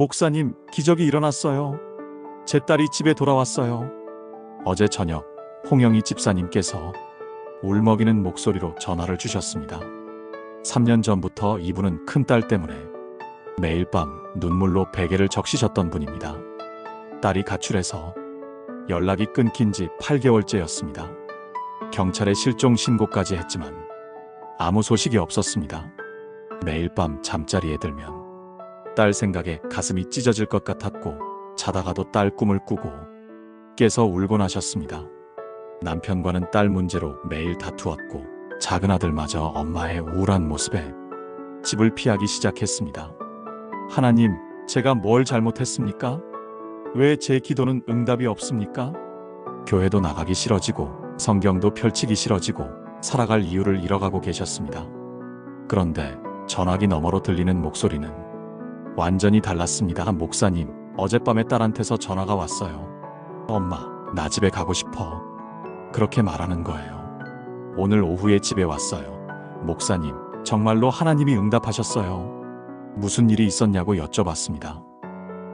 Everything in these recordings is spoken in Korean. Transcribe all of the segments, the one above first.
목사님, 기적이 일어났어요. 제 딸이 집에 돌아왔어요. 어제 저녁 홍영희 집사님께서 울먹이는 목소리로 전화를 주셨습니다. 3년 전부터 이분은 큰딸 때문에 매일 밤 눈물로 베개를 적시셨던 분입니다. 딸이 가출해서 연락이 끊긴 지 8개월째였습니다. 경찰에 실종 신고까지 했지만 아무 소식이 없었습니다. 매일 밤 잠자리에 들면 딸 생각에 가슴이 찢어질 것 같았고 자다가도 딸 꿈을 꾸고 깨서 울곤 하셨습니다. 남편과는 딸 문제로 매일 다투었고 작은 아들마저 엄마의 우울한 모습에 집을 피하기 시작했습니다. 하나님, 제가 뭘 잘못했습니까? 왜 제 기도는 응답이 없습니까? 교회도 나가기 싫어지고 성경도 펼치기 싫어지고 살아갈 이유를 잃어가고 계셨습니다. 그런데 전화기 너머로 들리는 목소리는 완전히 달랐습니다. 목사님, 어젯밤에 딸한테서 전화가 왔어요. 엄마, 나 집에 가고 싶어. 그렇게 말하는 거예요. 오늘 오후에 집에 왔어요. 목사님, 정말로 하나님이 응답하셨어요. 무슨 일이 있었냐고 여쭤봤습니다.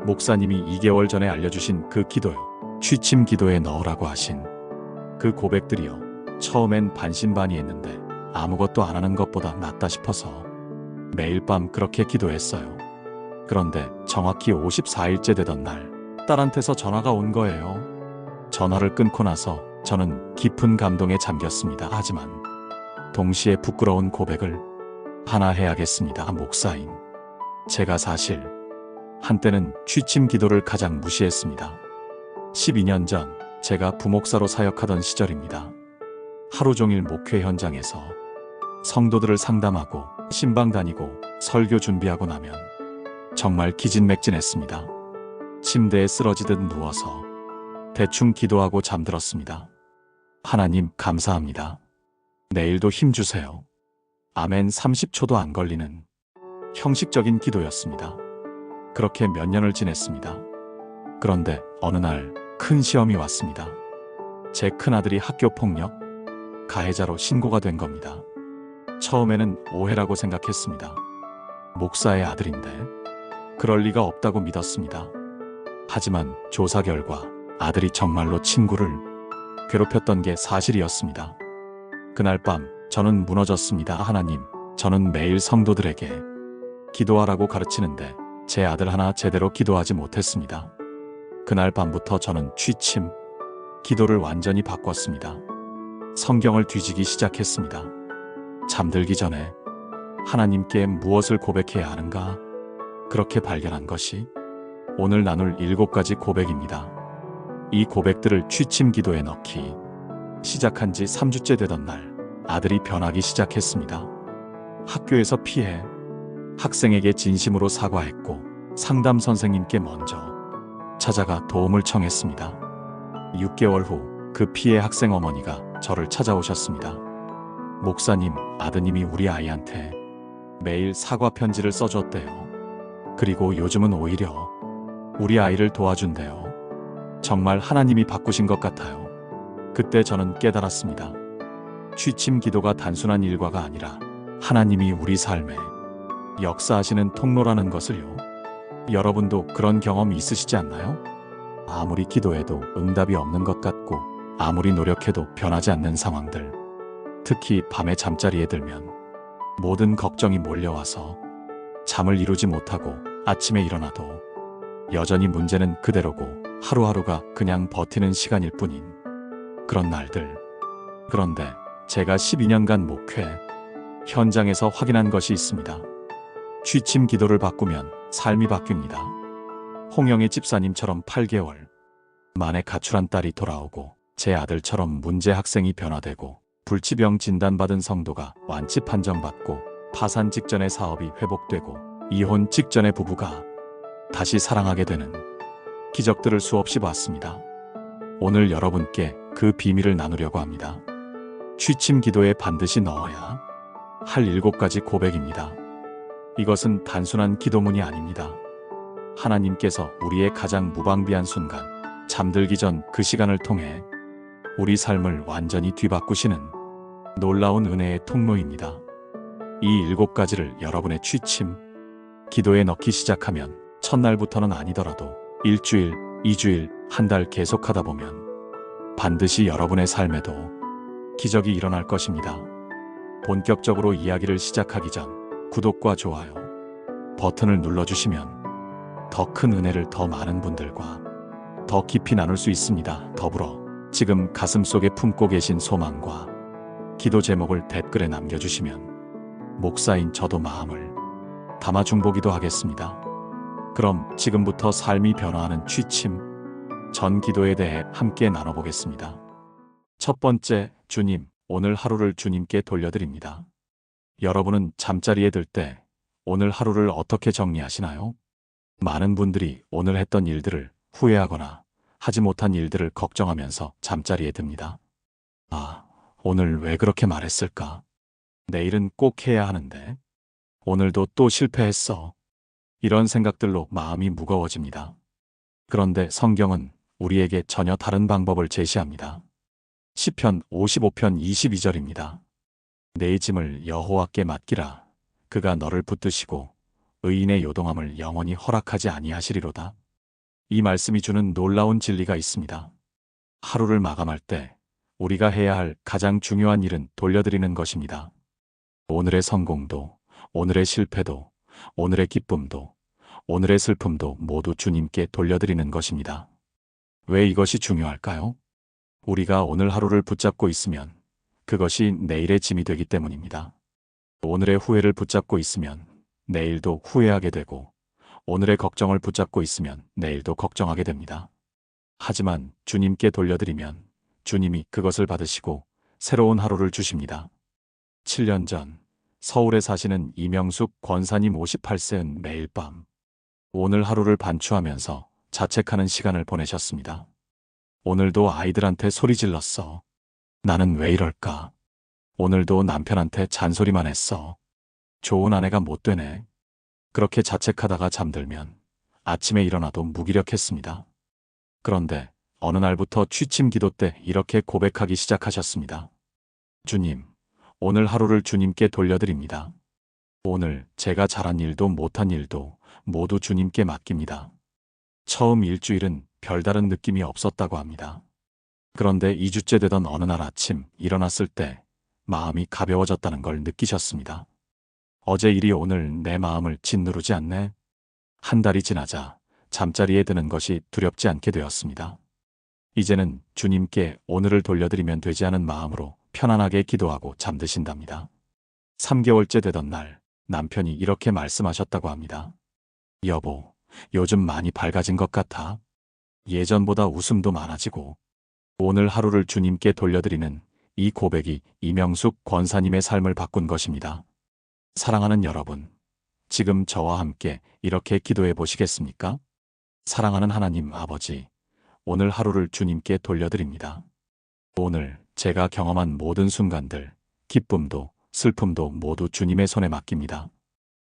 목사님이 2개월 전에 알려주신 그 기도요. 취침 기도에 넣으라고 하신 그 고백들이요. 처음엔 반신반의했는데 아무것도 안 하는 것보다 낫다 싶어서 매일 밤 그렇게 기도했어요. 그런데 정확히 54일째 되던 날 딸한테서 전화가 온 거예요. 전화를 끊고 나서 저는 깊은 감동에 잠겼습니다. 하지만 동시에 부끄러운 고백을 하나 해야겠습니다. 목사인 제가 사실 한때는 취침 기도를 가장 무시했습니다. 12년 전 제가 부목사로 사역하던 시절입니다. 하루 종일 목회 현장에서 성도들을 상담하고 신방 다니고 설교 준비하고 나면 정말 기진맥진했습니다. 침대에 쓰러지듯 누워서 대충 기도하고 잠들었습니다. 하나님 감사합니다. 내일도 힘주세요. 아멘 30초도 안 걸리는 형식적인 기도였습니다. 그렇게 몇 년을 지냈습니다. 그런데 어느 날 큰 시험이 왔습니다. 제 큰아들이 학교폭력 가해자로 신고가 된 겁니다. 처음에는 오해라고 생각했습니다. 목사의 아들인데 그럴 리가 없다고 믿었습니다. 하지만 조사 결과 아들이 정말로 친구를 괴롭혔던 게 사실이었습니다. 그날 밤 저는 무너졌습니다. 하나님, 저는 매일 성도들에게 기도하라고 가르치는데 제 아들 하나 제대로 기도하지 못했습니다. 그날 밤부터 저는 취침 기도를 완전히 바꿨습니다. 성경을 뒤지기 시작했습니다. 잠들기 전에 하나님께 무엇을 고백해야 하는가? 그렇게 발견한 것이 오늘 나눌 7가지 고백입니다. 이 고백들을 취침 기도에 넣기 시작한 지 3주째 되던 날 아들이 변하기 시작했습니다. 학교에서 피해 학생에게 진심으로 사과했고 상담 선생님께 먼저 찾아가 도움을 청했습니다. 6개월 후 그 피해 학생 어머니가 저를 찾아오셨습니다. 목사님, 아드님이 우리 아이한테 매일 사과 편지를 써줬대요. 그리고 요즘은 오히려 우리 아이를 도와준대요. 정말 하나님이 바꾸신 것 같아요. 그때 저는 깨달았습니다. 취침 기도가 단순한 일과가 아니라 하나님이 우리 삶에 역사하시는 통로라는 것을요. 여러분도 그런 경험 있으시지 않나요? 아무리 기도해도 응답이 없는 것 같고 아무리 노력해도 변하지 않는 상황들. 특히 밤에 잠자리에 들면 모든 걱정이 몰려와서 잠을 이루지 못하고 아침에 일어나도 여전히 문제는 그대로고 하루하루가 그냥 버티는 시간일 뿐인 그런 날들. 그런데 제가 12년간 목회 현장에서 확인한 것이 있습니다. 취침 기도를 바꾸면 삶이 바뀝니다. 홍영애 집사님처럼 8개월 만에 가출한 딸이 돌아오고 제 아들처럼 문제 학생이 변화되고 불치병 진단받은 성도가 완치 판정받고 파산 직전의 사업이 회복되고 이혼 직전의 부부가 다시 사랑하게 되는 기적들을 수없이 봤습니다. 오늘 여러분께 그 비밀을 나누려고 합니다. 취침 기도에 반드시 넣어야 할 7가지 고백입니다. 이것은 단순한 기도문이 아닙니다. 하나님께서 우리의 가장 무방비한 순간, 잠들기 전 그 시간을 통해 우리 삶을 완전히 뒤바꾸시는 놀라운 은혜의 통로입니다. 이 7가지를 여러분의 취침 기도에 넣기 시작하면 첫날부터는 아니더라도 일주일, 2주일, 한 달 계속하다 보면 반드시 여러분의 삶에도 기적이 일어날 것입니다. 본격적으로 이야기를 시작하기 전 구독과 좋아요 버튼을 눌러주시면 더 큰 은혜를 더 많은 분들과 더 깊이 나눌 수 있습니다. 더불어 지금 가슴속에 품고 계신 소망과 기도 제목을 댓글에 남겨주시면 목사인 저도 마음을 담아 중보기도 하겠습니다. 그럼 지금부터 삶이 변화하는 취침 전 기도에 대해 함께 나눠보겠습니다. 첫 번째, 주님, 오늘 하루를 주님께 돌려드립니다. 여러분은 잠자리에 들 때 오늘 하루를 어떻게 정리하시나요? 많은 분들이 오늘 했던 일들을 후회하거나 하지 못한 일들을 걱정하면서 잠자리에 듭니다. 아, 오늘 왜 그렇게 말했을까? 내일은 꼭 해야 하는데. 오늘도 또 실패했어. 이런 생각들로 마음이 무거워집니다. 그런데 성경은 우리에게 전혀 다른 방법을 제시합니다. 시편 55편 22절입니다. 내 짐을 여호와께 맡기라. 그가 너를 붙드시고 의인의 요동함을 영원히 허락하지 아니하시리로다. 이 말씀이 주는 놀라운 진리가 있습니다. 하루를 마감할 때 우리가 해야 할 가장 중요한 일은 돌려드리는 것입니다. 오늘의 성공도, 오늘의 실패도, 오늘의 기쁨도, 오늘의 슬픔도 모두 주님께 돌려드리는 것입니다. 왜 이것이 중요할까요? 우리가 오늘 하루를 붙잡고 있으면 그것이 내일의 짐이 되기 때문입니다. 오늘의 후회를 붙잡고 있으면 내일도 후회하게 되고, 오늘의 걱정을 붙잡고 있으면 내일도 걱정하게 됩니다. 하지만 주님께 돌려드리면 주님이 그것을 받으시고 새로운 하루를 주십니다. 7년 전 서울에 사시는 이명숙 권사님 58세는 매일 밤 오늘 하루를 반추하면서 자책하는 시간을 보내셨습니다. 오늘도 아이들한테 소리 질렀어. 나는 왜 이럴까? 오늘도 남편한테 잔소리만 했어. 좋은 아내가 못 되네. 그렇게 자책하다가 잠들면 아침에 일어나도 무기력했습니다. 그런데 어느 날부터 취침 기도 때 이렇게 고백하기 시작하셨습니다. 주님, 오늘 하루를 주님께 돌려드립니다. 오늘 제가 잘한 일도 못한 일도 모두 주님께 맡깁니다. 처음 일주일은 별다른 느낌이 없었다고 합니다. 그런데 2주째 되던 어느 날 아침 일어났을 때 마음이 가벼워졌다는 걸 느끼셨습니다. 어제 일이 오늘 내 마음을 짓누르지 않네. 한 달이 지나자 잠자리에 드는 것이 두렵지 않게 되었습니다. 이제는 주님께 오늘을 돌려드리면 되지 않은 마음으로 편안하게 기도하고 잠드신답니다. 3개월째 되던 날 남편이 이렇게 말씀하셨다고 합니다. 여보, 요즘 많이 밝아진 것 같아. 예전보다 웃음도 많아지고. 오늘 하루를 주님께 돌려드리는 이 고백이 이명숙 권사님의 삶을 바꾼 것입니다. 사랑하는 여러분, 지금 저와 함께 이렇게 기도해 보시겠습니까? 사랑하는 하나님 아버지, 오늘 하루를 주님께 돌려드립니다. 오늘 제가 경험한 모든 순간들, 기쁨도 슬픔도 모두 주님의 손에 맡깁니다.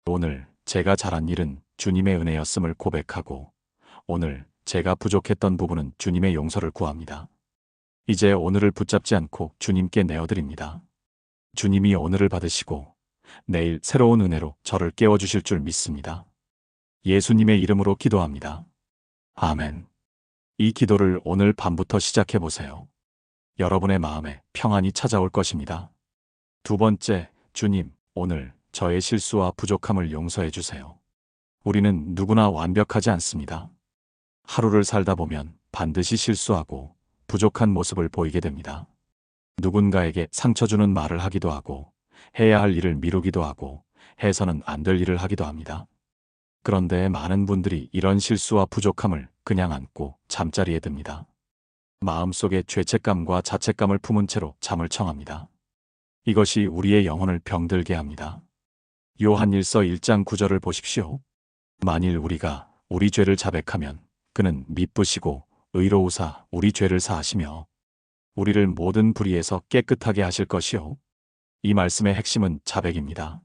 오늘 제가 잘한 일은 주님의 은혜였음을 고백하고, 오늘 제가 부족했던 부분은 주님의 용서를 구합니다. 이제 오늘을 붙잡지 않고 주님께 내어드립니다. 주님이 오늘을 받으시고 내일 새로운 은혜로 저를 깨워주실 줄 믿습니다. 예수님의 이름으로 기도합니다. 아멘. 이 기도를 오늘 밤부터 시작해 보세요. 여러분의 마음에 평안이 찾아올 것입니다. 두 번째, 주님, 오늘 저의 실수와 부족함을 용서해 주세요. 우리는 누구나 완벽하지 않습니다. 하루를 살다 보면 반드시 실수하고 부족한 모습을 보이게 됩니다. 누군가에게 상처 주는 말을 하기도 하고, 해야 할 일을 미루기도 하고, 해서는 안 될 일을 하기도 합니다. 그런데 많은 분들이 이런 실수와 부족함을 그냥 안고 잠자리에 듭니다. 마음속에 죄책감과 자책감을 품은 채로 잠을 청합니다. 이것이 우리의 영혼을 병들게 합니다. 요한일서 1장 9절을 보십시오. 만일 우리가 우리 죄를 자백하면 그는 미쁘시고 의로우사 우리 죄를 사하시며 우리를 모든 불의에서 깨끗하게 하실 것이요. 이 말씀의 핵심은 자백입니다.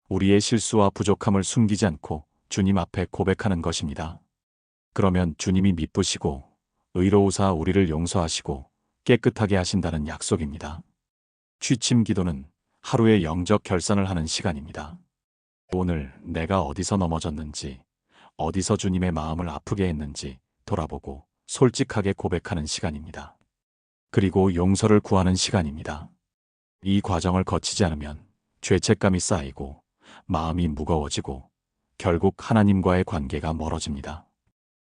우리의 실수와 부족함을 숨기지 않고 주님 앞에 고백하는 것입니다. 그러면 주님이 미쁘시고 의로우사 우리를 용서하시고 깨끗하게 하신다는 약속입니다. 취침 기도는 하루의 영적 결산을 하는 시간입니다. 오늘 내가 어디서 넘어졌는지, 어디서 주님의 마음을 아프게 했는지 돌아보고 솔직하게 고백하는 시간입니다. 그리고 용서를 구하는 시간입니다. 이 과정을 거치지 않으면 죄책감이 쌓이고 마음이 무거워지고 결국 하나님과의 관계가 멀어집니다.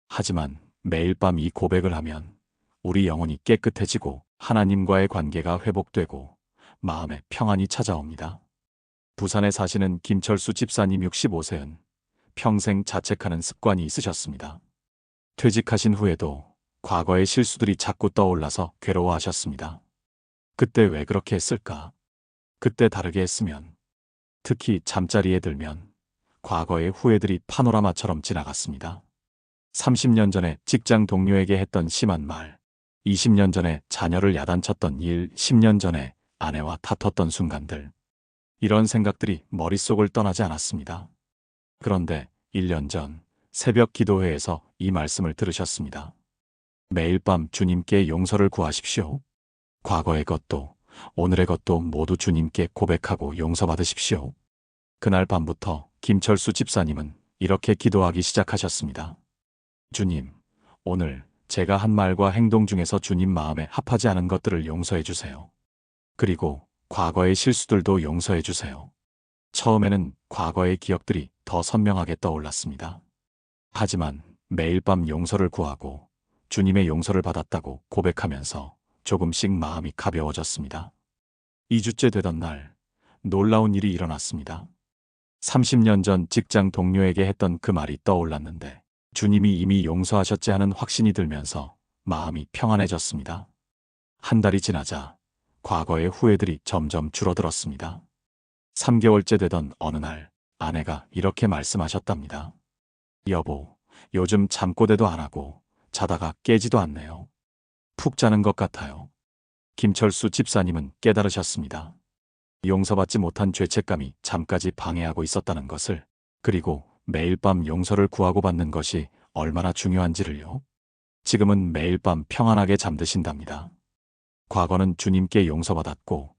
하지만 매일 밤 이 고백을 하면 우리 영혼이 깨끗해지고 하나님과의 관계가 회복되고 마음에 평안이 찾아옵니다. 부산에 사시는 김철수 집사님 65세는 평생 자책하는 습관이 있으셨습니다. 퇴직하신 후에도 과거의 실수들이 자꾸 떠올라서 괴로워하셨습니다. 그때 왜 그렇게 했을까? 그때 다르게 했으면, 특히 잠자리에 들면 과거의 후회들이 파노라마처럼 지나갔습니다. 30년 전에 직장 동료에게 했던 심한 말, 20년 전에 자녀를 야단쳤던 일, 10년 전에 아내와 다퉜던 순간들. 이런 생각들이 머릿속을 떠나지 않았습니다. 그런데 1년 전 새벽 기도회에서 이 말씀을 들으셨습니다. 매일 밤 주님께 용서를 구하십시오. 과거의 것도 오늘의 것도 모두 주님께 고백하고 용서받으십시오. 그날 밤부터 김철수 집사님은 이렇게 기도하기 시작하셨습니다. 주님, 오늘 제가 한 말과 행동 중에서 주님 마음에 합하지 않은 것들을 용서해 주세요. 그리고 과거의 실수들도 용서해 주세요. 처음에는 과거의 기억들이 더 선명하게 떠올랐습니다. 하지만 매일 밤 용서를 구하고 주님의 용서를 받았다고 고백하면서 조금씩 마음이 가벼워졌습니다. 2주째 되던 날, 놀라운 일이 일어났습니다. 30년 전 직장 동료에게 했던 그 말이 떠올랐는데 주님이 이미 용서하셨지 하는 확신이 들면서 마음이 평안해졌습니다. 한 달이 지나자 과거의 후회들이 점점 줄어들었습니다. 3개월째 되던 어느 날 아내가 이렇게 말씀하셨답니다. 여보, 요즘 잠꼬대도 안 하고 자다가 깨지도 않네요. 푹 자는 것 같아요. 김철수 집사님은 깨달으셨습니다. 용서받지 못한 죄책감이 잠까지 방해하고 있었다는 것을, 그리고 매일 밤 용서를 구하고 받는 것이 얼마나 중요한지를요. 지금은 매일 밤 평안하게 잠드신답니다. 과거는 주님께 용서받았고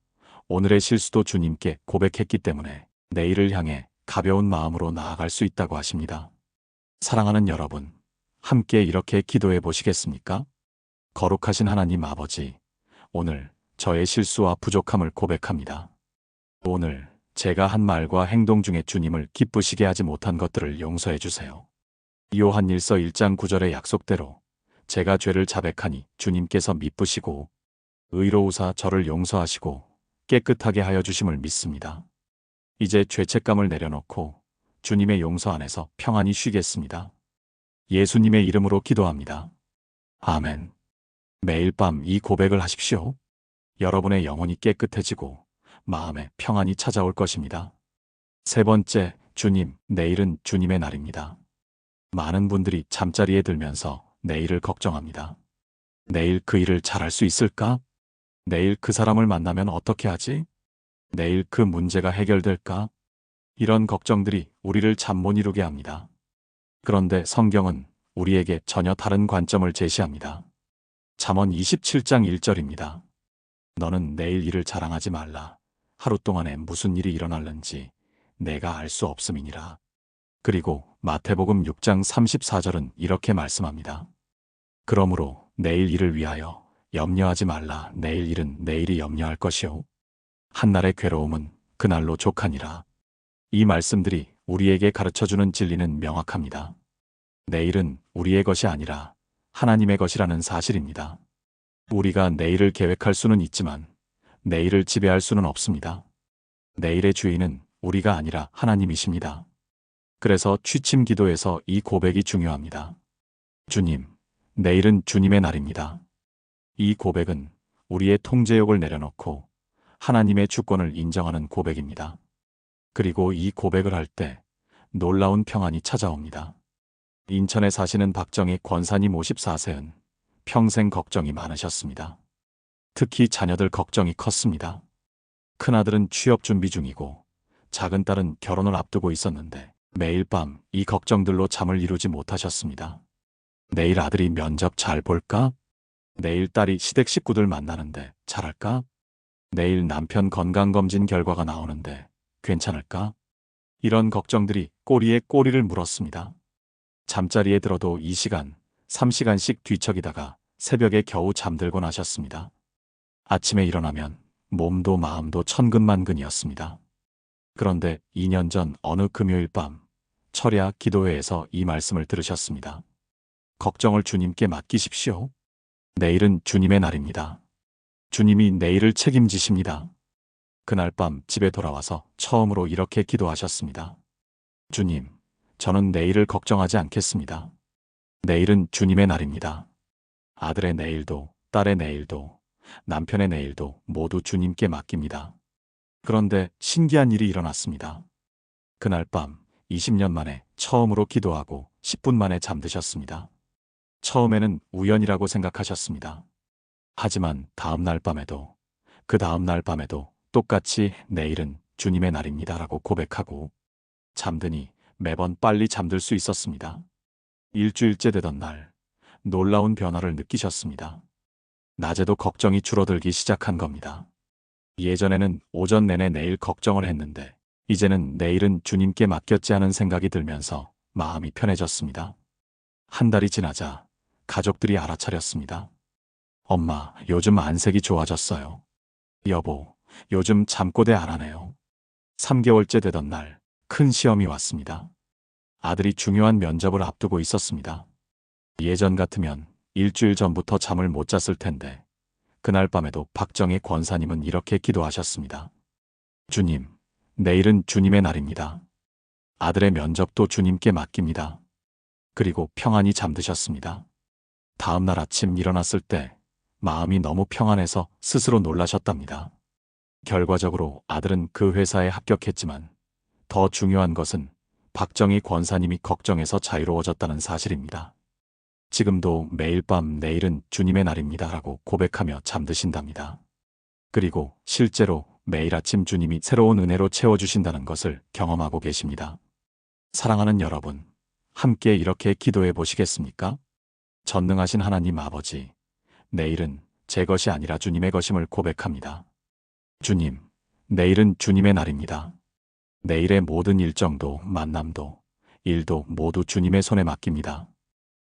오늘의 실수도 주님께 고백했기 때문에 내일을 향해 가벼운 마음으로 나아갈 수 있다고 하십니다. 사랑하는 여러분, 함께 이렇게 기도해 보시겠습니까? 거룩하신 하나님 아버지, 오늘 저의 실수와 부족함을 고백합니다. 오늘 제가 한 말과 행동 중에 주님을 기쁘시게 하지 못한 것들을 용서해 주세요. 요한일서 1장 9절의 약속대로 제가 죄를 자백하니 주님께서 미쁘시고 의로우사 저를 용서하시고 깨끗하게 하여 주심을 믿습니다. 이제 죄책감을 내려놓고 주님의 용서 안에서 평안히 쉬겠습니다. 예수님의 이름으로 기도합니다. 아멘. 매일 밤 이 고백을 하십시오. 여러분의 영혼이 깨끗해지고 마음에 평안이 찾아올 것입니다. 세 번째, 주님, 내일은 주님의 날입니다. 많은 분들이 잠자리에 들면서 내일을 걱정합니다. 내일 그 일을 잘할 수 있을까? 내일 그 사람을 만나면 어떻게 하지? 내일 그 문제가 해결될까? 이런 걱정들이 우리를 잠 못 이루게 합니다. 그런데 성경은 우리에게 전혀 다른 관점을 제시합니다. 잠언 27장 1절입니다. 너는 내일 일을 자랑하지 말라. 하루 동안에 무슨 일이 일어날는지 내가 알 수 없음이니라. 그리고 마태복음 6장 34절은 이렇게 말씀합니다. 그러므로 내일 일을 위하여 염려하지 말라. 내일 일은 내일이 염려할 것이요. 한날의 괴로움은 그날로 족하니라. 이 말씀들이 우리에게 가르쳐주는 진리는 명확합니다. 내일은 우리의 것이 아니라 하나님의 것이라는 사실입니다. 우리가 내일을 계획할 수는 있지만 내일을 지배할 수는 없습니다. 내일의 주인은 우리가 아니라 하나님이십니다. 그래서 취침 기도에서 이 고백이 중요합니다. 주님, 내일은 주님의 날입니다. 이 고백은 우리의 통제욕을 내려놓고 하나님의 주권을 인정하는 고백입니다. 그리고 이 고백을 할 때 놀라운 평안이 찾아옵니다. 인천에 사시는 박정희 권사님 54세는 평생 걱정이 많으셨습니다. 특히 자녀들 걱정이 컸습니다. 큰아들은 취업 준비 중이고 작은 딸은 결혼을 앞두고 있었는데 매일 밤 이 걱정들로 잠을 이루지 못하셨습니다. 내일 아들이 면접 잘 볼까? 내일 딸이 시댁 식구들 만나는데 잘할까? 내일 남편 건강검진 결과가 나오는데 괜찮을까? 이런 걱정들이 꼬리에 꼬리를 물었습니다. 잠자리에 들어도 2시간, 3시간씩 뒤척이다가 새벽에 겨우 잠들곤 하셨습니다. 아침에 일어나면 몸도 마음도 천근만근이었습니다. 그런데 2년 전 어느 금요일 밤 철야 기도회에서 이 말씀을 들으셨습니다. 걱정을 주님께 맡기십시오. 내일은 주님의 날입니다. 주님이 내일을 책임지십니다. 그날 밤 집에 돌아와서 처음으로 이렇게 기도하셨습니다. 주님, 저는 내일을 걱정하지 않겠습니다. 내일은 주님의 날입니다. 아들의 내일도, 딸의 내일도, 남편의 내일도 모두 주님께 맡깁니다. 그런데 신기한 일이 일어났습니다. 그날 밤 20년 만에 처음으로 기도하고 10분 만에 잠드셨습니다. 처음에는 우연이라고 생각하셨습니다. 하지만 다음 날 밤에도, 그 다음 날 밤에도 똑같이 내일은 주님의 날입니다라고 고백하고 잠드니 매번 빨리 잠들 수 있었습니다. 일주일째 되던 날, 놀라운 변화를 느끼셨습니다. 낮에도 걱정이 줄어들기 시작한 겁니다. 예전에는 오전 내내 내일 걱정을 했는데 이제는 내일은 주님께 맡겼지 하는 생각이 들면서 마음이 편해졌습니다. 한 달이 지나자 가족들이 알아차렸습니다. 엄마, 요즘 안색이 좋아졌어요. 여보, 요즘 잠꼬대 안 하네요. 3개월째 되던 날 큰 시험이 왔습니다. 아들이 중요한 면접을 앞두고 있었습니다. 예전 같으면 일주일 전부터 잠을 못 잤을 텐데 그날 밤에도 박정희 권사님은 이렇게 기도하셨습니다. 주님, 내일은 주님의 날입니다. 아들의 면접도 주님께 맡깁니다. 그리고 평안히 잠드셨습니다. 다음 날 아침 일어났을 때 마음이 너무 평안해서 스스로 놀라셨답니다. 결과적으로 아들은 그 회사에 합격했지만 더 중요한 것은 박정희 권사님이 걱정해서 자유로워졌다는 사실입니다. 지금도 매일 밤 내일은 주님의 날입니다라고 고백하며 잠드신답니다. 그리고 실제로 매일 아침 주님이 새로운 은혜로 채워주신다는 것을 경험하고 계십니다. 사랑하는 여러분, 함께 이렇게 기도해 보시겠습니까? 전능하신 하나님 아버지, 내일은 제 것이 아니라 주님의 것임을 고백합니다. 주님, 내일은 주님의 날입니다. 내일의 모든 일정도 만남도 일도 모두 주님의 손에 맡깁니다.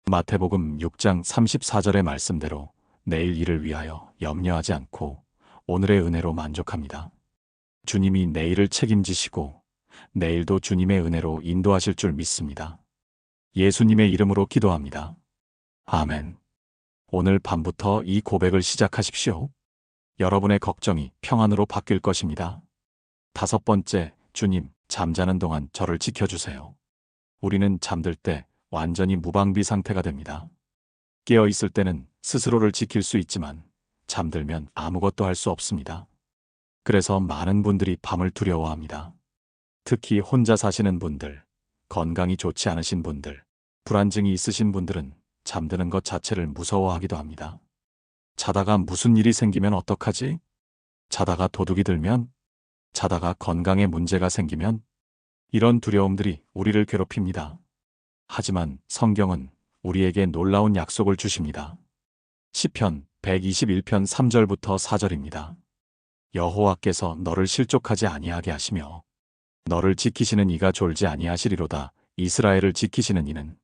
마태복음 6장 34절의 말씀대로 내일 일을 위하여 염려하지 않고 오늘의 은혜로 만족합니다. 주님이 내일을 책임지시고 내일도 주님의 은혜로 인도하실 줄 믿습니다. 예수님의 이름으로 기도합니다. 아멘. 오늘 밤부터 이 고백을 시작하십시오. 여러분의 걱정이 평안으로 바뀔 것입니다. 5번째, 주님, 잠자는 동안 저를 지켜주세요. 우리는 잠들 때 완전히 무방비 상태가 됩니다. 깨어 있을 때는 스스로를 지킬 수 있지만 잠들면 아무것도 할 수 없습니다. 그래서 많은 분들이 밤을 두려워합니다. 특히 혼자 사시는 분들, 건강이 좋지 않으신 분들, 불안증이 있으신 분들은 잠드는 것 자체를 무서워하기도 합니다. 자다가 무슨 일이 생기면 어떡하지? 자다가 도둑이 들면? 자다가 건강에 문제가 생기면? 이런 두려움들이 우리를 괴롭힙니다. 하지만 성경은 우리에게 놀라운 약속을 주십니다. 시편 121편 3절부터 4절입니다. 여호와께서 너를 실족하지 아니하게 하시며 너를 지키시는 이가 졸지 아니하시리로다. 이스라엘을 지키시는 이는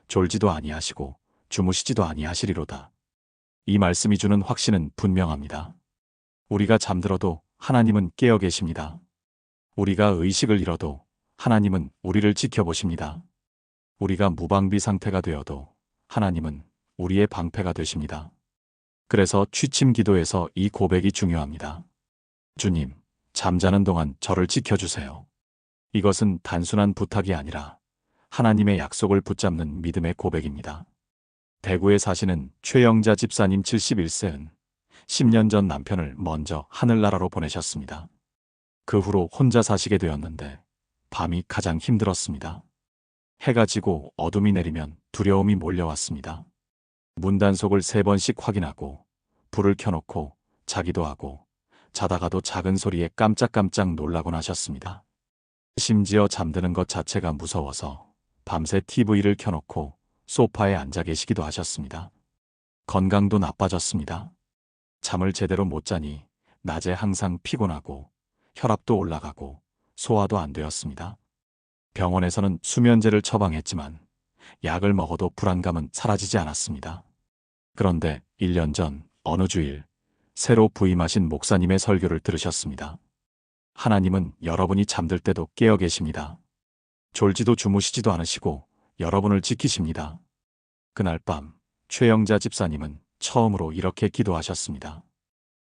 졸지도 아니하시고 주무시지도 아니하시리로다. 이 말씀이 주는 확신은 분명합니다. 우리가 잠들어도 하나님은 깨어 계십니다. 우리가 의식을 잃어도 하나님은 우리를 지켜보십니다. 우리가 무방비 상태가 되어도 하나님은 우리의 방패가 되십니다. 그래서 취침 기도에서 이 고백이 중요합니다. 주님, 잠자는 동안 저를 지켜주세요. 이것은 단순한 부탁이 아니라 하나님의 약속을 붙잡는 믿음의 고백입니다. 대구에 사시는 최영자 집사님 71세은 10년 전 남편을 먼저 하늘나라로 보내셨습니다. 그 후로 혼자 사시게 되었는데 밤이 가장 힘들었습니다. 해가 지고 어둠이 내리면 두려움이 몰려왔습니다. 문단속을 3번씩 확인하고 불을 켜놓고 자기도 하고 자다가도 작은 소리에 깜짝깜짝 놀라곤 하셨습니다. 심지어 잠드는 것 자체가 무서워서 밤새 TV를 켜놓고 소파에 앉아 계시기도 하셨습니다. 건강도 나빠졌습니다. 잠을 제대로 못 자니 낮에 항상 피곤하고 혈압도 올라가고 소화도 안 되었습니다. 병원에서는 수면제를 처방했지만 약을 먹어도 불안감은 사라지지 않았습니다. 그런데 1년 전 어느 주일 새로 부임하신 목사님의 설교를 들으셨습니다. 하나님은 여러분이 잠들 때도 깨어 계십니다. 졸지도 주무시지도 않으시고 여러분을 지키십니다. 그날 밤 최영자 집사님은 처음으로 이렇게 기도하셨습니다.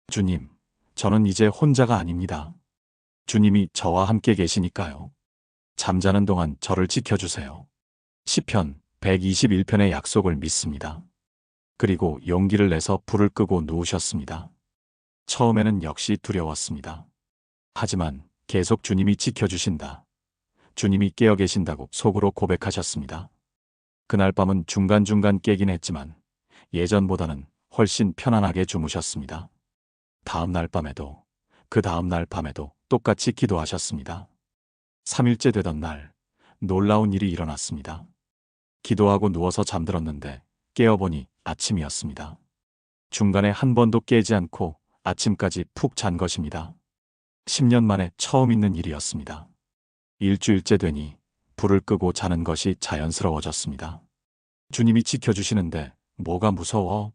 주님, 저는 이제 혼자가 아닙니다. 주님이 저와 함께 계시니까요. 잠자는 동안 저를 지켜주세요. 시편 121편의 약속을 믿습니다. 그리고 용기를 내서 불을 끄고 누우셨습니다. 처음에는 역시 두려웠습니다. 하지만 계속 주님이 지켜주신다. 주님이 깨어 계신다고 속으로 고백하셨습니다. 그날 밤은 중간중간 깨긴 했지만 예전보다는 훨씬 편안하게 주무셨습니다. 다음 날 밤에도, 그 다음 날 밤에도 똑같이 기도하셨습니다. 3일째 되던 날, 놀라운 일이 일어났습니다. 기도하고 누워서 잠들었는데 깨어보니 아침이었습니다. 중간에 한 번도 깨지 않고 아침까지 푹 잔 것입니다. 10년 만에 처음 있는 일이었습니다. 일주일째 되니 불을 끄고 자는 것이 자연스러워졌습니다. 주님이 지켜주시는데 뭐가 무서워?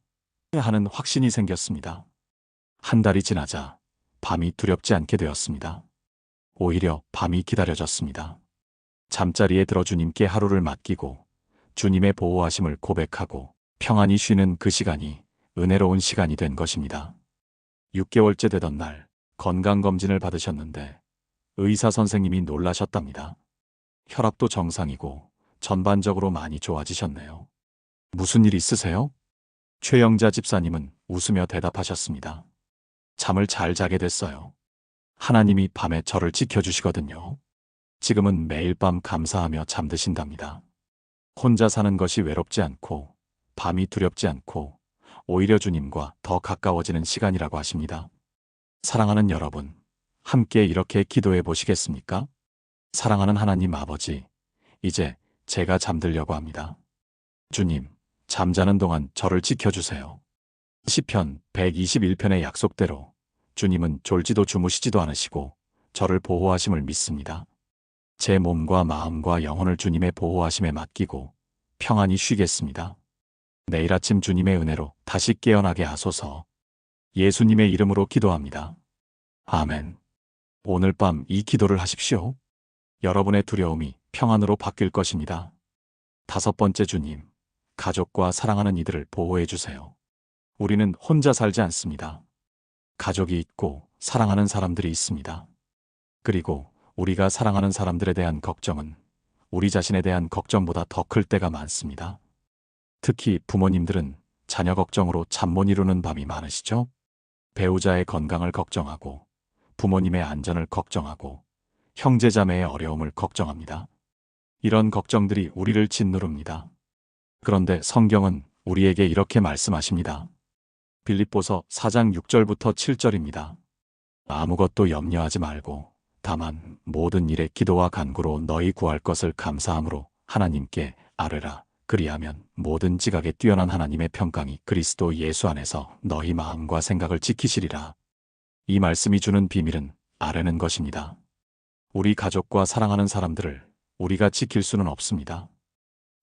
하는 확신이 생겼습니다. 한 달이 지나자 밤이 두렵지 않게 되었습니다. 오히려 밤이 기다려졌습니다. 잠자리에 들어 주님께 하루를 맡기고 주님의 보호하심을 고백하고 평안히 쉬는 그 시간이 은혜로운 시간이 된 것입니다. 6개월째 되던 날 건강검진을 받으셨는데 의사 선생님이 놀라셨답니다. 혈압도 정상이고 전반적으로 많이 좋아지셨네요. 무슨 일 있으세요? 최영자 집사님은 웃으며 대답하셨습니다. 잠을 잘 자게 됐어요. 하나님이 밤에 저를 지켜주시거든요. 지금은 매일 밤 감사하며 잠드신답니다. 혼자 사는 것이 외롭지 않고 밤이 두렵지 않고 오히려 주님과 더 가까워지는 시간이라고 하십니다. 사랑하는 여러분, 함께 이렇게 기도해 보시겠습니까? 사랑하는 하나님 아버지, 이제 제가 잠들려고 합니다. 주님, 잠자는 동안 저를 지켜주세요. 시편 121편의 약속대로 주님은 졸지도 주무시지도 않으시고 저를 보호하심을 믿습니다. 제 몸과 마음과 영혼을 주님의 보호하심에 맡기고 평안히 쉬겠습니다. 내일 아침 주님의 은혜로 다시 깨어나게 하소서. 예수님의 이름으로 기도합니다. 아멘. 오늘 밤 이 기도를 하십시오. 여러분의 두려움이 평안으로 바뀔 것입니다. 5번째 주님, 가족과 사랑하는 이들을 보호해 주세요. 우리는 혼자 살지 않습니다. 가족이 있고 사랑하는 사람들이 있습니다. 그리고 우리가 사랑하는 사람들에 대한 걱정은 우리 자신에 대한 걱정보다 더 클 때가 많습니다. 특히 부모님들은 자녀 걱정으로 잠 못 이루는 밤이 많으시죠? 배우자의 건강을 걱정하고 부모님의 안전을 걱정하고 형제자매의 어려움을 걱정합니다. 이런 걱정들이 우리를 짓누릅니다. 그런데 성경은 우리에게 이렇게 말씀하십니다. 빌립보서 4장 6절부터 7절입니다. 아무것도 염려하지 말고 다만 모든 일에 기도와 간구로 너희 구할 것을 감사함으로 하나님께 아뢰라. 그리하면 모든 지각에 뛰어난 하나님의 평강이 그리스도 예수 안에서 너희 마음과 생각을 지키시리라. 이 말씀이 주는 비밀은 아뢰는 것입니다. 우리 가족과 사랑하는 사람들을 우리가 지킬 수는 없습니다.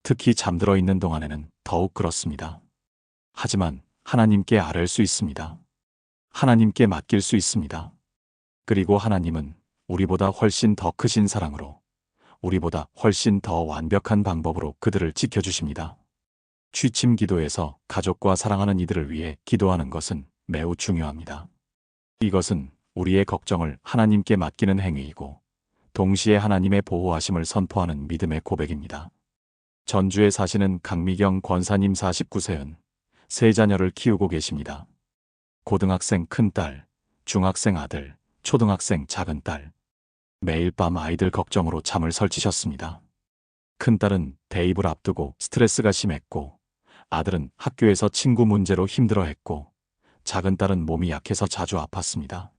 특히 잠들어 있는 동안에는 더욱 그렇습니다. 하지만 하나님께 아뢰 수 있습니다. 하나님께 맡길 수 있습니다. 그리고 하나님은 우리보다 훨씬 더 크신 사랑으로 우리보다 훨씬 더 완벽한 방법으로 그들을 지켜주십니다. 취침 기도에서 가족과 사랑하는 이들을 위해 기도하는 것은 매우 중요합니다. 이것은 우리의 걱정을 하나님께 맡기는 행위이고 동시에 하나님의 보호하심을 선포하는 믿음의 고백입니다. 전주에 사시는 강미경 권사님 49세은 세 자녀를 키우고 계십니다. 고등학생 큰딸, 중학생 아들, 초등학생 작은딸. 매일 밤 아이들 걱정으로 잠을 설치셨습니다. 큰딸은 대입을 앞두고 스트레스가 심했고 아들은 학교에서 친구 문제로 힘들어했고 작은딸은 몸이 약해서 자주 아팠습니다.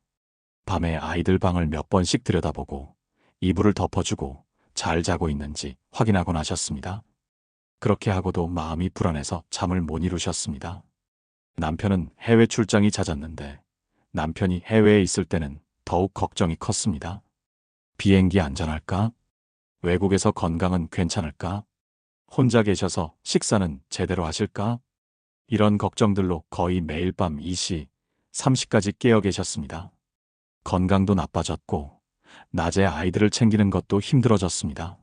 밤에 아이들 방을 몇 번씩 들여다보고 이불을 덮어주고 잘 자고 있는지 확인하곤 하셨습니다. 그렇게 하고도 마음이 불안해서 잠을 못 이루셨습니다. 남편은 해외 출장이 잦았는데 남편이 해외에 있을 때는 더욱 걱정이 컸습니다. 비행기 안전할까? 외국에서 건강은 괜찮을까? 혼자 계셔서 식사는 제대로 하실까? 이런 걱정들로 거의 매일 밤 2시, 3시까지 깨어 계셨습니다. 건강도 나빠졌고 낮에 아이들을 챙기는 것도 힘들어졌습니다.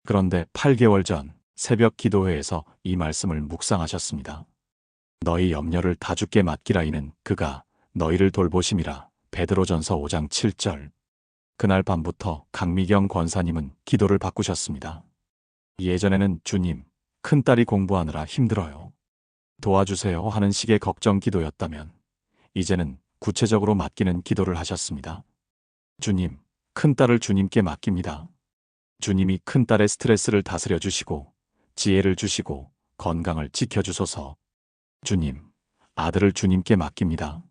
그런데 8개월 전 새벽 기도회에서 이 말씀을 묵상하셨습니다. 너희 염려를 다 주께 맡기라 이는 그가 너희를 돌보심이라. 베드로전서 5장 7절. 그날 밤부터 강미경 권사님은 기도를 바꾸셨습니다. 예전에는 주님, 큰딸이 공부하느라 힘들어요. 도와주세요 하는 식의 걱정 기도였다면 이제는 구체적으로 맡기는 기도를 하셨습니다. 주님, 큰딸을 주님께 맡깁니다. 주님이 큰딸의 스트레스를 다스려 주시고 지혜를 주시고 건강을 지켜주소서. 주님, 아들을 주님께 맡깁니다.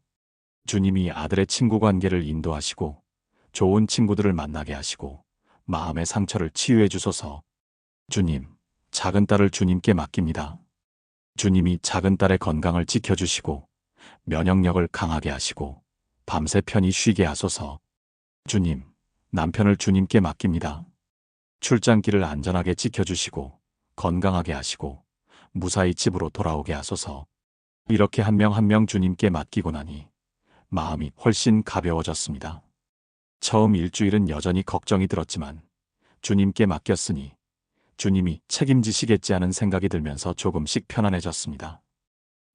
주님이 아들의 친구 관계를 인도하시고 좋은 친구들을 만나게 하시고 마음의 상처를 치유해 주소서. 주님, 작은 딸을 주님께 맡깁니다. 주님이 작은 딸의 건강을 지켜주시고 면역력을 강하게 하시고 밤새 편히 쉬게 하소서. 주님, 남편을 주님께 맡깁니다. 출장길을 안전하게 지켜주시고 건강하게 하시고 무사히 집으로 돌아오게 하소서. 이렇게 한 명 한 명 주님께 맡기고 나니 마음이 훨씬 가벼워졌습니다. 처음 일주일은 여전히 걱정이 들었지만 주님께 맡겼으니 주님이 책임지시겠지 하는 생각이 들면서 조금씩 편안해졌습니다.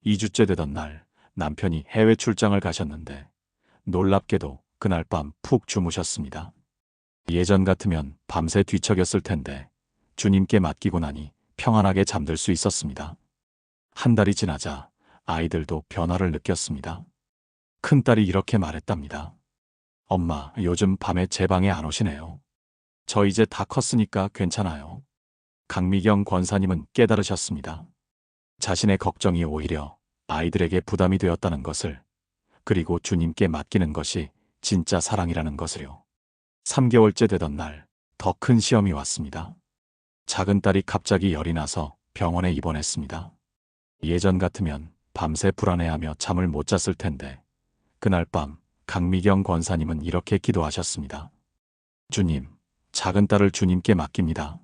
2주째 되던 날 남편이 해외 출장을 가셨는데 놀랍게도 그날 밤 푹 주무셨습니다. 예전 같으면 밤새 뒤척였을 텐데 주님께 맡기고 나니 평안하게 잠들 수 있었습니다. 한 달이 지나자 아이들도 변화를 느꼈습니다. 큰딸이 이렇게 말했답니다. 엄마, 요즘 밤에 제 방에 안 오시네요. 저 이제 다 컸으니까 괜찮아요. 강미경 권사님은 깨달으셨습니다. 자신의 걱정이 오히려 아이들에게 부담이 되었다는 것을, 그리고 주님께 맡기는 것이 진짜 사랑이라는 것을요. 3개월째 되던 날 더 큰 시험이 왔습니다. 작은 딸이 갑자기 열이 나서 병원에 입원했습니다. 예전 같으면 밤새 불안해하며 잠을 못 잤을 텐데 그날 밤 강미경 권사님은 이렇게 기도하셨습니다. 주님, 작은 딸을 주님께 맡깁니다.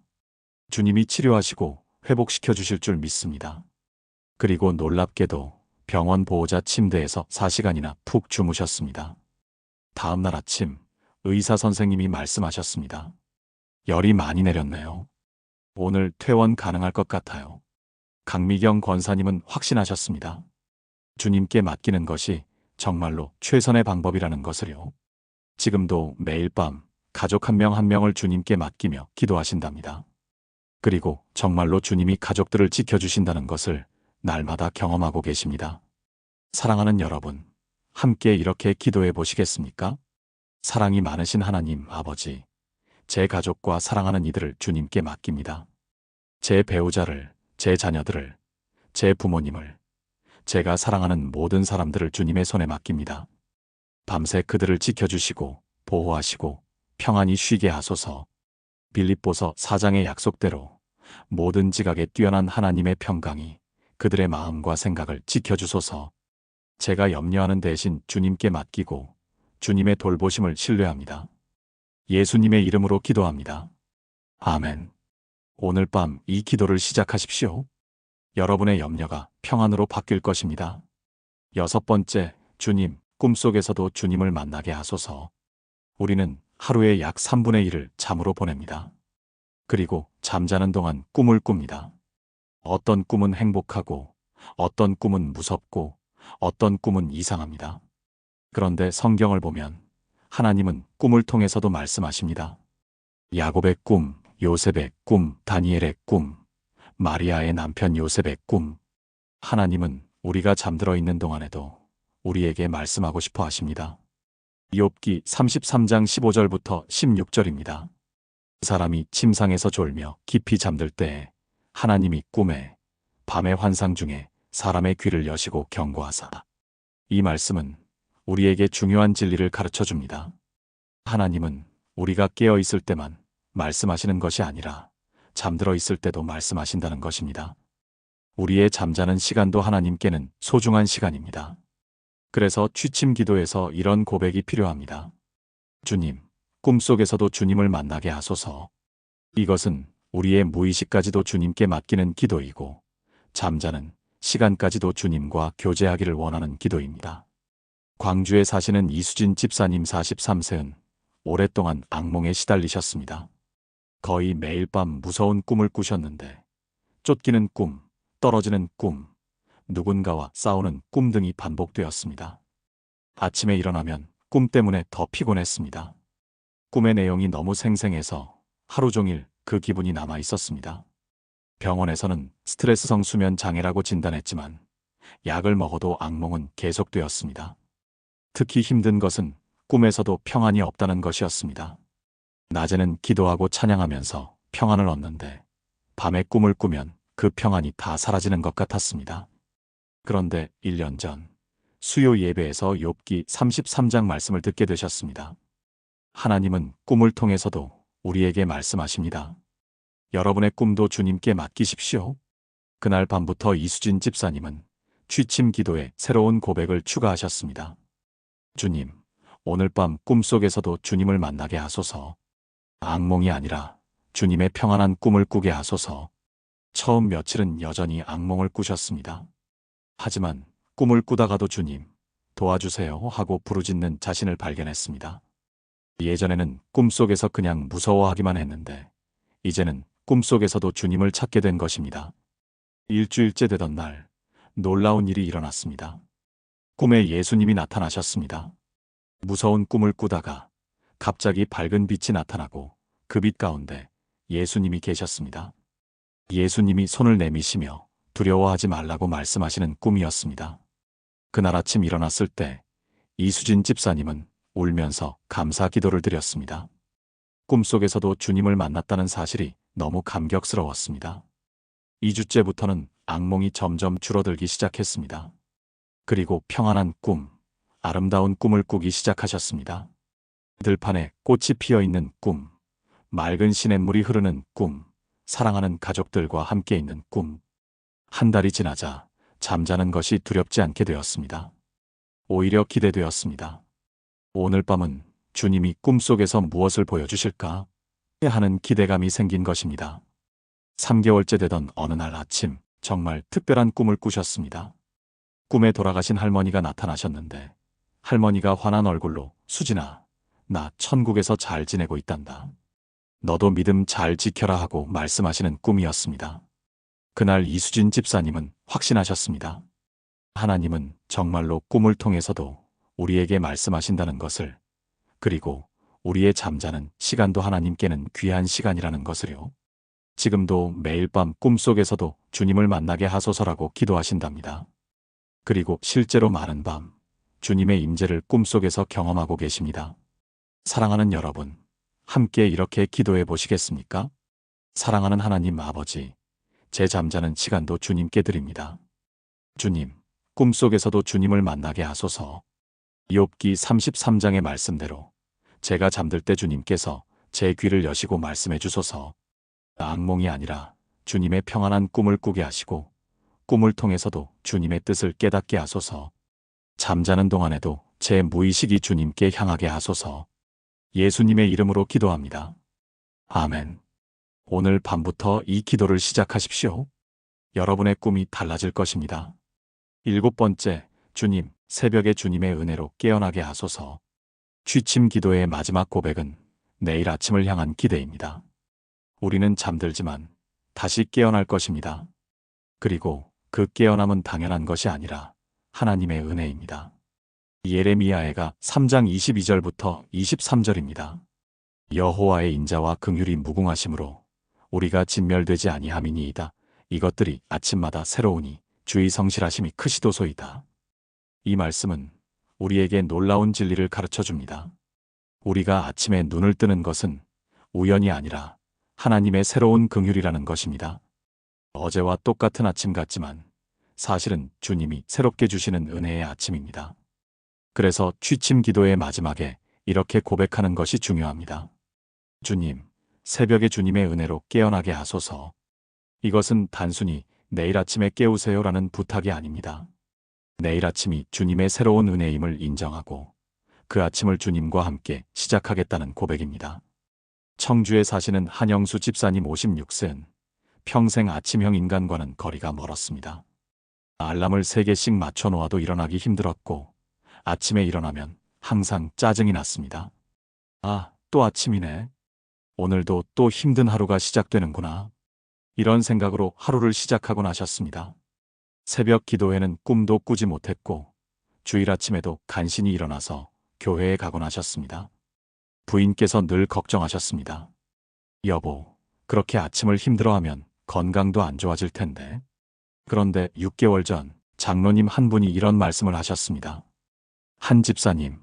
주님이 치료하시고 회복시켜 주실 줄 믿습니다. 그리고 놀랍게도 병원 보호자 침대에서 4시간이나 푹 주무셨습니다. 다음 날 아침 의사 선생님이 말씀하셨습니다. 열이 많이 내렸네요. 오늘 퇴원 가능할 것 같아요. 강미경 권사님은 확신하셨습니다. 주님께 맡기는 것이 정말로 최선의 방법이라는 것을요. 지금도 매일 밤 가족 한 명 한 명을 주님께 맡기며 기도하신답니다. 그리고 정말로 주님이 가족들을 지켜주신다는 것을 날마다 경험하고 계십니다. 사랑하는 여러분, 함께 이렇게 기도해 보시겠습니까? 사랑이 많으신 하나님 아버지, 제 가족과 사랑하는 이들을 주님께 맡깁니다. 제 배우자를, 제 자녀들을, 제 부모님을, 제가 사랑하는 모든 사람들을 주님의 손에 맡깁니다. 밤새 그들을 지켜주시고 보호하시고 평안히 쉬게 하소서. 빌립보서 4장의 약속대로 모든 지각에 뛰어난 하나님의 평강이 그들의 마음과 생각을 지켜주소서. 제가 염려하는 대신 주님께 맡기고 주님의 돌보심을 신뢰합니다. 예수님의 이름으로 기도합니다. 아멘. 오늘 밤 이 기도를 시작하십시오. 여러분의 염려가 평안으로 바뀔 것입니다. 6번째, 주님, 꿈속에서도 주님을 만나게 하소서. 우리는 하루의 약 3분의 1을 잠으로 보냅니다. 그리고 잠자는 동안 꿈을 꿉니다. 어떤 꿈은 행복하고, 어떤 꿈은 무섭고, 어떤 꿈은 이상합니다. 그런데 성경을 보면 하나님은 꿈을 통해서도 말씀하십니다. 야곱의 꿈, 요셉의 꿈, 다니엘의 꿈, 마리아의 남편 요셉의 꿈. 하나님은 우리가 잠들어 있는 동안에도 우리에게 말씀하고 싶어 하십니다. 욥기 33장 15절부터 16절입니다. 그 사람이 침상에서 졸며 깊이 잠들 때에 하나님이 꿈에, 밤의 환상 중에 사람의 귀를 여시고 경고하사. 이 말씀은 우리에게 중요한 진리를 가르쳐 줍니다. 하나님은 우리가 깨어 있을 때만 말씀하시는 것이 아니라 잠들어 있을 때도 말씀하신다는 것입니다. 우리의 잠자는 시간도 하나님께는 소중한 시간입니다. 그래서 취침 기도에서 이런 고백이 필요합니다. 주님, 꿈속에서도 주님을 만나게 하소서. 이것은 우리의 무의식까지도 주님께 맡기는 기도이고 잠자는 시간까지도 주님과 교제하기를 원하는 기도입니다. 광주에 사시는 이수진 집사님 43세는 오랫동안 악몽에 시달리셨습니다. 거의 매일 밤 무서운 꿈을 꾸셨는데 쫓기는 꿈, 떨어지는 꿈, 누군가와 싸우는 꿈 등이 반복되었습니다. 아침에 일어나면 꿈 때문에 더 피곤했습니다. 꿈의 내용이 너무 생생해서 하루 종일 그 기분이 남아 있었습니다. 병원에서는 스트레스성 수면 장애라고 진단했지만 약을 먹어도 악몽은 계속되었습니다. 특히 힘든 것은 꿈에서도 평안이 없다는 것이었습니다. 낮에는 기도하고 찬양하면서 평안을 얻는데 밤에 꿈을 꾸면 그 평안이 다 사라지는 것 같았습니다. 그런데 1년 전 수요 예배에서 욥기 33장 말씀을 듣게 되셨습니다. 하나님은 꿈을 통해서도 우리에게 말씀하십니다. 여러분의 꿈도 주님께 맡기십시오. 그날 밤부터 이수진 집사님은 취침 기도에 새로운 고백을 추가하셨습니다. 주님, 오늘 밤 꿈속에서도 주님을 만나게 하소서. 악몽이 아니라 주님의 평안한 꿈을 꾸게 하소서. 처음 며칠은 여전히 악몽을 꾸셨습니다. 하지만 꿈을 꾸다가도 주님, 도와주세요 하고 부르짖는 자신을 발견했습니다. 예전에는 꿈속에서 그냥 무서워하기만 했는데 이제는 꿈속에서도 주님을 찾게 된 것입니다. 일주일째 되던 날 놀라운 일이 일어났습니다. 꿈에 예수님이 나타나셨습니다. 무서운 꿈을 꾸다가 갑자기 밝은 빛이 나타나고 그 빛 가운데 예수님이 계셨습니다. 예수님이 손을 내미시며 두려워하지 말라고 말씀하시는 꿈이었습니다. 그날 아침 일어났을 때 이수진 집사님은 울면서 감사 기도를 드렸습니다. 꿈속에서도 주님을 만났다는 사실이 너무 감격스러웠습니다. 2주째부터는 악몽이 점점 줄어들기 시작했습니다. 그리고 평안한 꿈, 아름다운 꿈을 꾸기 시작하셨습니다. 들판에 꽃이 피어 있는 꿈, 맑은 시냇물이 흐르는 꿈, 사랑하는 가족들과 함께 있는 꿈. 한 달이 지나자 잠자는 것이 두렵지 않게 되었습니다. 오히려 기대되었습니다. 오늘 밤은 주님이 꿈속에서 무엇을 보여주실까 하는 기대감이 생긴 것입니다. 3개월째 되던 어느 날 아침 정말 특별한 꿈을 꾸셨습니다. 꿈에 돌아가신 할머니가 나타나셨는데 할머니가 환한 얼굴로 수진아, 나 천국에서 잘 지내고 있단다. 너도 믿음 잘 지켜라 하고 말씀하시는 꿈이었습니다. 그날 이수진 집사님은 확신하셨습니다. 하나님은 정말로 꿈을 통해서도 우리에게 말씀하신다는 것을, 그리고 우리의 잠자는 시간도 하나님께는 귀한 시간이라는 것을요. 지금도 매일 밤 꿈속에서도 주님을 만나게 하소서라고 기도하신답니다. 그리고 실제로 많은 밤 주님의 임재를 꿈속에서 경험하고 계십니다. 사랑하는 여러분, 함께 이렇게 기도해 보시겠습니까? 사랑하는 하나님 아버지, 제 잠자는 시간도 주님께 드립니다. 주님, 꿈속에서도 주님을 만나게 하소서. 욥기 33장의 말씀대로 제가 잠들 때 주님께서 제 귀를 여시고 말씀해 주소서. 악몽이 아니라 주님의 평안한 꿈을 꾸게 하시고 꿈을 통해서도 주님의 뜻을 깨닫게 하소서. 잠자는 동안에도 제 무의식이 주님께 향하게 하소서. 예수님의 이름으로 기도합니다. 아멘. 오늘 밤부터 이 기도를 시작하십시오. 여러분의 꿈이 달라질 것입니다. 7번째, 주님, 새벽에 주님의 은혜로 깨어나게 하소서. 취침 기도의 마지막 고백은 내일 아침을 향한 기대입니다. 우리는 잠들지만 다시 깨어날 것입니다. 그리고 그 깨어남은 당연한 것이 아니라 하나님의 은혜입니다. 예레미야해가 3장 22절부터 23절입니다. 여호와의 인자와 긍휼이 무궁하심으로 우리가 진멸되지 아니함이니이다. 이것들이 아침마다 새로우니 주의 성실하심이 크시도소이다. 이 말씀은 우리에게 놀라운 진리를 가르쳐 줍니다. 우리가 아침에 눈을 뜨는 것은 우연이 아니라 하나님의 새로운 긍휼이라는 것입니다. 어제와 똑같은 아침 같지만 사실은 주님이 새롭게 주시는 은혜의 아침입니다. 그래서 취침 기도의 마지막에 이렇게 고백하는 것이 중요합니다. 주님, 새벽에 주님의 은혜로 깨어나게 하소서. 이것은 단순히 내일 아침에 깨우세요라는 부탁이 아닙니다. 내일 아침이 주님의 새로운 은혜임을 인정하고 그 아침을 주님과 함께 시작하겠다는 고백입니다. 청주에 사시는 한영수 집사님 56세는 평생 아침형 인간과는 거리가 멀었습니다. 알람을 3개씩 맞춰 놓아도 일어나기 힘들었고 아침에 일어나면 항상 짜증이 났습니다. 아, 또 아침이네. 오늘도 또 힘든 하루가 시작되는구나. 이런 생각으로 하루를 시작하곤 하셨습니다. 새벽 기도회는 꿈도 꾸지 못했고 주일 아침에도 간신히 일어나서 교회에 가곤 하셨습니다. 부인께서 늘 걱정하셨습니다. 여보, 그렇게 아침을 힘들어하면 건강도 안 좋아질 텐데. 그런데 6개월 전 장로님 한 분이 이런 말씀을 하셨습니다. 한 집사님,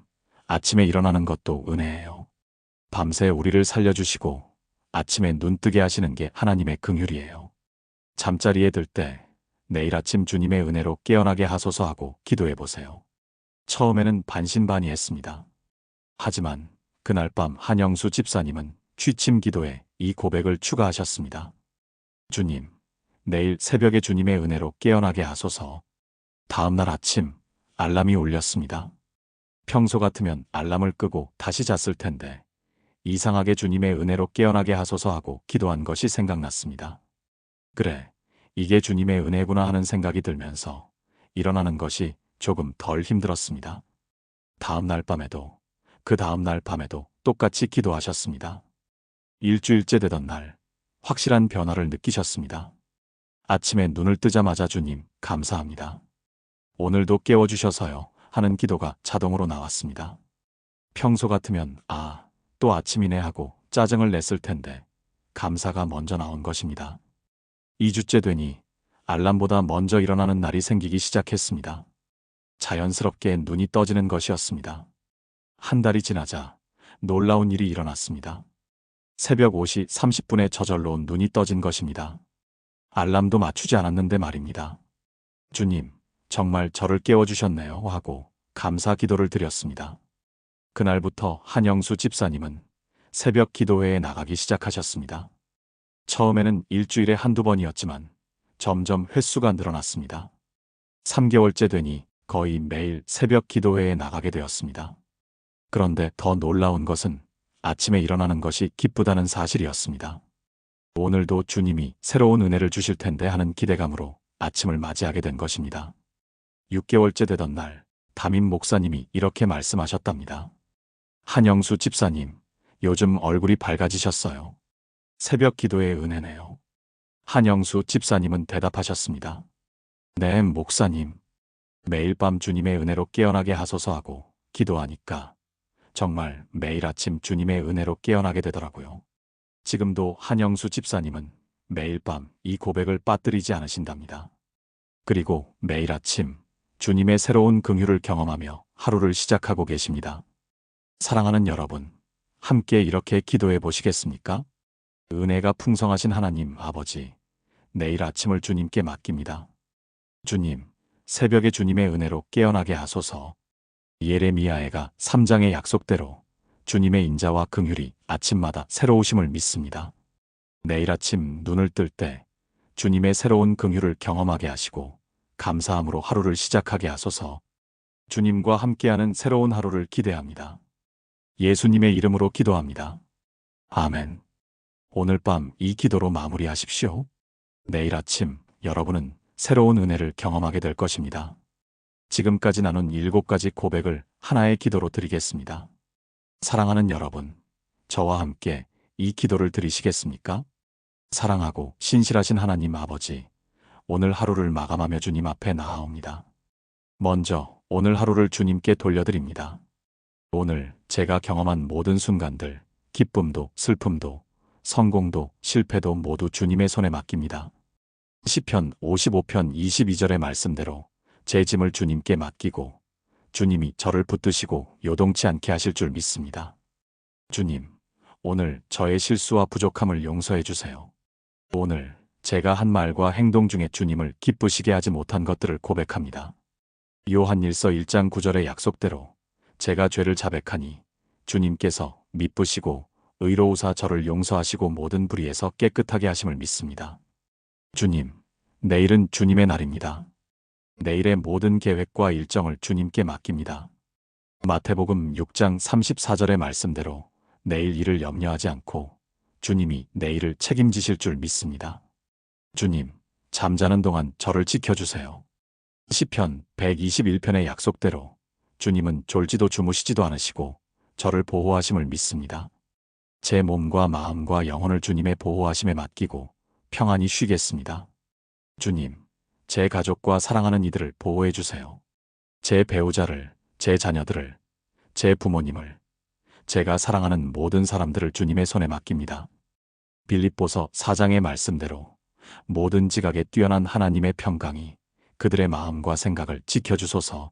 아침에 일어나는 것도 은혜예요. 밤새 우리를 살려주시고 아침에 눈 뜨게 하시는 게 하나님의 긍휼이에요. 잠자리에 들 때 내일 아침 주님의 은혜로 깨어나게 하소서 하고 기도해 보세요. 처음에는 반신반의했습니다. 하지만 그날 밤 한영수 집사님은 취침 기도에 이 고백을 추가하셨습니다. 주님, 내일 새벽에 주님의 은혜로 깨어나게 하소서. 다음날 아침 알람이 울렸습니다. 평소 같으면 알람을 끄고 다시 잤을 텐데 이상하게 주님의 은혜로 깨어나게 하소서 하고 기도한 것이 생각났습니다. 그래, 이게 주님의 은혜구나 하는 생각이 들면서 일어나는 것이 조금 덜 힘들었습니다. 다음날 밤에도 그 다음날 밤에도 똑같이 기도하셨습니다. 일주일째 되던 날 확실한 변화를 느끼셨습니다. 아침에 눈을 뜨자마자 주님 감사합니다. 오늘도 깨워주셔서요 하는 기도가 자동으로 나왔습니다. 평소 같으면 또 아침이네 하고 짜증을 냈을 텐데 감사가 먼저 나온 것입니다. 2주째 되니 알람보다 먼저 일어나는 날이 생기기 시작했습니다. 자연스럽게 눈이 떠지는 것이었습니다. 한 달이 지나자 놀라운 일이 일어났습니다. 새벽 5시 30분에 저절로 눈이 떠진 것입니다. 알람도 맞추지 않았는데 말입니다. 주님, 정말 저를 깨워주셨네요 하고 감사 기도를 드렸습니다. 그날부터 한영수 집사님은 새벽 기도회에 나가기 시작하셨습니다. 처음에는 일주일에 한두 번이었지만 점점 횟수가 늘어났습니다. 3개월째 되니 거의 매일 새벽 기도회에 나가게 되었습니다. 그런데 더 놀라운 것은 아침에 일어나는 것이 기쁘다는 사실이었습니다. 오늘도 주님이 새로운 은혜를 주실 텐데 하는 기대감으로 아침을 맞이하게 된 것입니다. 6개월째 되던 날 담임 목사님이 이렇게 말씀하셨답니다. 한영수 집사님, 요즘 얼굴이 밝아지셨어요. 새벽 기도의 은혜네요. 한영수 집사님은 대답하셨습니다. 네, 목사님. 매일 밤 주님의 은혜로 깨어나게 하소서 하고 기도하니까 정말 매일 아침 주님의 은혜로 깨어나게 되더라고요. 지금도 한영수 집사님은 매일 밤 이 고백을 빠뜨리지 않으신답니다. 그리고 매일 아침 주님의 새로운 긍휼을 경험하며 하루를 시작하고 계십니다. 사랑하는 여러분, 함께 이렇게 기도해 보시겠습니까? 은혜가 풍성하신 하나님 아버지, 내일 아침을 주님께 맡깁니다. 주님, 새벽에 주님의 은혜로 깨어나게 하소서. 예레미야애가 3장의 약속대로 주님의 인자와 긍휼이 아침마다 새로우심을 믿습니다. 내일 아침 눈을 뜰 때 주님의 새로운 긍휼을 경험하게 하시고 감사함으로 하루를 시작하게 하소서. 주님과 함께하는 새로운 하루를 기대합니다. 예수님의 이름으로 기도합니다. 아멘. 오늘 밤 이 기도로 마무리하십시오. 내일 아침 여러분은 새로운 은혜를 경험하게 될 것입니다. 지금까지 나눈 7가지 고백을 하나의 기도로 드리겠습니다. 사랑하는 여러분, 저와 함께 이 기도를 드리시겠습니까? 사랑하고 신실하신 하나님 아버지, 오늘 하루를 마감하며 주님 앞에 나아옵니다. 먼저 오늘 하루를 주님께 돌려드립니다. 오늘 제가 경험한 모든 순간들, 기쁨도 슬픔도 성공도 실패도 모두 주님의 손에 맡깁니다. 시편 55편 22절의 말씀대로 제 짐을 주님께 맡기고 주님이 저를 붙드시고 요동치 않게 하실 줄 믿습니다. 주님, 오늘 저의 실수와 부족함을 용서해 주세요. 오늘 제가 한 말과 행동 중에 주님을 기쁘시게 하지 못한 것들을 고백합니다. 요한일서 1장 9절의 약속대로 제가 죄를 자백하니 주님께서 미쁘시고 의로우사 저를 용서하시고 모든 불의에서 깨끗하게 하심을 믿습니다. 주님, 내일은 주님의 날입니다. 내일의 모든 계획과 일정을 주님께 맡깁니다. 마태복음 6장 34절의 말씀대로 내일 일을 염려하지 않고 주님이 내일을 책임지실 줄 믿습니다. 주님, 잠자는 동안 저를 지켜주세요. 시편 121편의 약속대로 주님은 졸지도 주무시지도 않으시고 저를 보호하심을 믿습니다. 제 몸과 마음과 영혼을 주님의 보호하심에 맡기고 평안히 쉬겠습니다. 주님, 제 가족과 사랑하는 이들을 보호해 주세요. 제 배우자를, 제 자녀들을, 제 부모님을, 제가 사랑하는 모든 사람들을 주님의 손에 맡깁니다. 빌립보서 4장의 말씀대로 모든 지각에 뛰어난 하나님의 평강이 그들의 마음과 생각을 지켜주소서.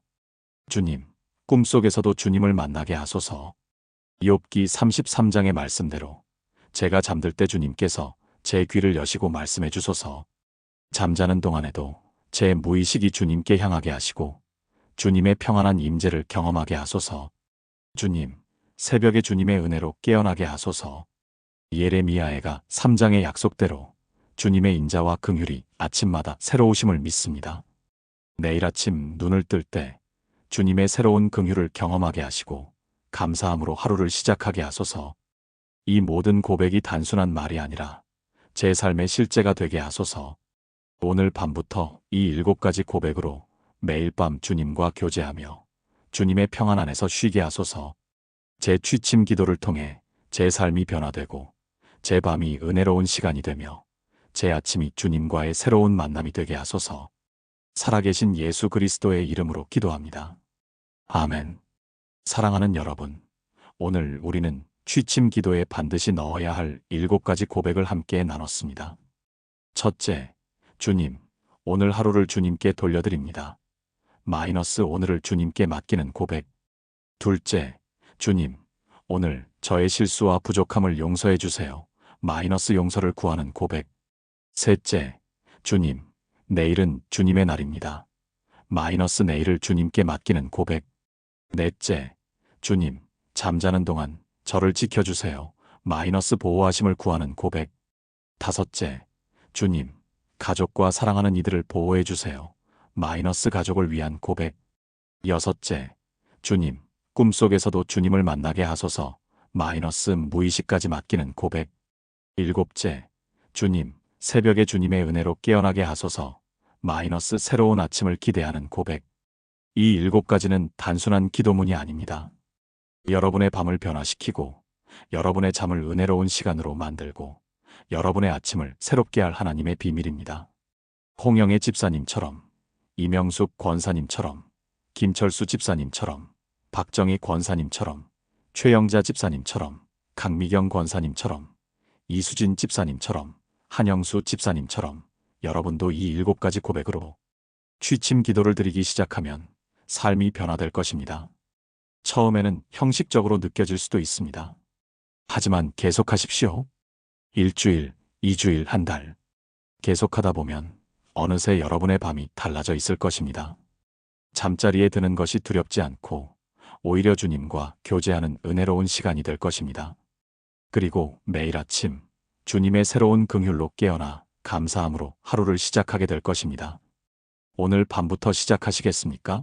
주님, 꿈속에서도 주님을 만나게 하소서. 욥기 33장의 말씀대로 제가 잠들 때 주님께서 제 귀를 여시고 말씀해 주소서. 잠자는 동안에도 제 무의식이 주님께 향하게 하시고 주님의 평안한 임재를 경험하게 하소서. 주님, 새벽에 주님의 은혜로 깨어나게 하소서. 예레미야애가 3장의 약속대로 주님의 인자와 긍휼이 아침마다 새로우심을 믿습니다. 내일 아침 눈을 뜰 때 주님의 새로운 긍휼을 경험하게 하시고 감사함으로 하루를 시작하게 하소서. 이 모든 고백이 단순한 말이 아니라 제 삶의 실제가 되게 하소서. 오늘 밤부터 이 7가지 고백으로 매일 밤 주님과 교제하며 주님의 평안 안에서 쉬게 하소서. 제 취침 기도를 통해 제 삶이 변화되고 제 밤이 은혜로운 시간이 되며 제 아침이 주님과의 새로운 만남이 되게 하소서. 살아계신 예수 그리스도의 이름으로 기도합니다. 아멘. 사랑하는 여러분, 오늘 우리는 취침 기도에 반드시 넣어야 할 7가지 고백을 함께 나눴습니다. 첫째, 주님, 오늘 하루를 주님께 돌려드립니다. 마이너스 오늘을 주님께 맡기는 고백. 둘째, 주님, 오늘 저의 실수와 부족함을 용서해 주세요. 마이너스 용서를 구하는 고백. 셋째, 주님, 내일은 주님의 날입니다. 마이너스 내일을 주님께 맡기는 고백. 넷째, 주님, 잠자는 동안 저를 지켜주세요. 마이너스 보호하심을 구하는 고백. 다섯째, 주님, 가족과 사랑하는 이들을 보호해 주세요. 마이너스 가족을 위한 고백. 여섯째, 주님, 꿈속에서도 주님을 만나게 하소서. 마이너스 무의식까지 맡기는 고백. 일곱째, 주님, 새벽에 주님의 은혜로 깨어나게 하소서. 마이너스 새로운 아침을 기대하는 고백. 이 7가지는 단순한 기도문이 아닙니다. 여러분의 밤을 변화시키고 여러분의 잠을 은혜로운 시간으로 만들고 여러분의 아침을 새롭게 할 하나님의 비밀입니다. 홍영애 집사님처럼, 이명숙 권사님처럼, 김철수 집사님처럼, 박정희 권사님처럼, 최영자 집사님처럼, 강미경 권사님처럼, 이수진 집사님처럼, 한영수 집사님처럼 여러분도 이 7가지 고백으로 취침 기도를 드리기 시작하면 삶이 변화될 것입니다. 처음에는 형식적으로 느껴질 수도 있습니다. 하지만 계속하십시오. 1주일, 2주일, 한 달. 계속하다 보면 어느새 여러분의 밤이 달라져 있을 것입니다. 잠자리에 드는 것이 두렵지 않고 오히려 주님과 교제하는 은혜로운 시간이 될 것입니다. 그리고 매일 아침 주님의 새로운 긍휼로 깨어나 감사함으로 하루를 시작하게 될 것입니다. 오늘 밤부터 시작하시겠습니까?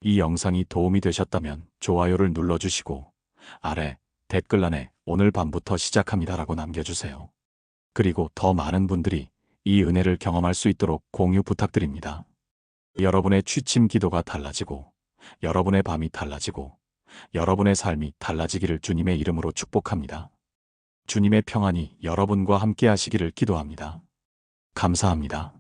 이 영상이 도움이 되셨다면 좋아요를 눌러주시고 아래 댓글란에 오늘 밤부터 시작합니다라고 남겨주세요. 그리고 더 많은 분들이 이 은혜를 경험할 수 있도록 공유 부탁드립니다. 여러분의 취침 기도가 달라지고 여러분의 밤이 달라지고 여러분의 삶이 달라지기를 주님의 이름으로 축복합니다. 주님의 평안이 여러분과 함께 하시기를 기도합니다. 감사합니다.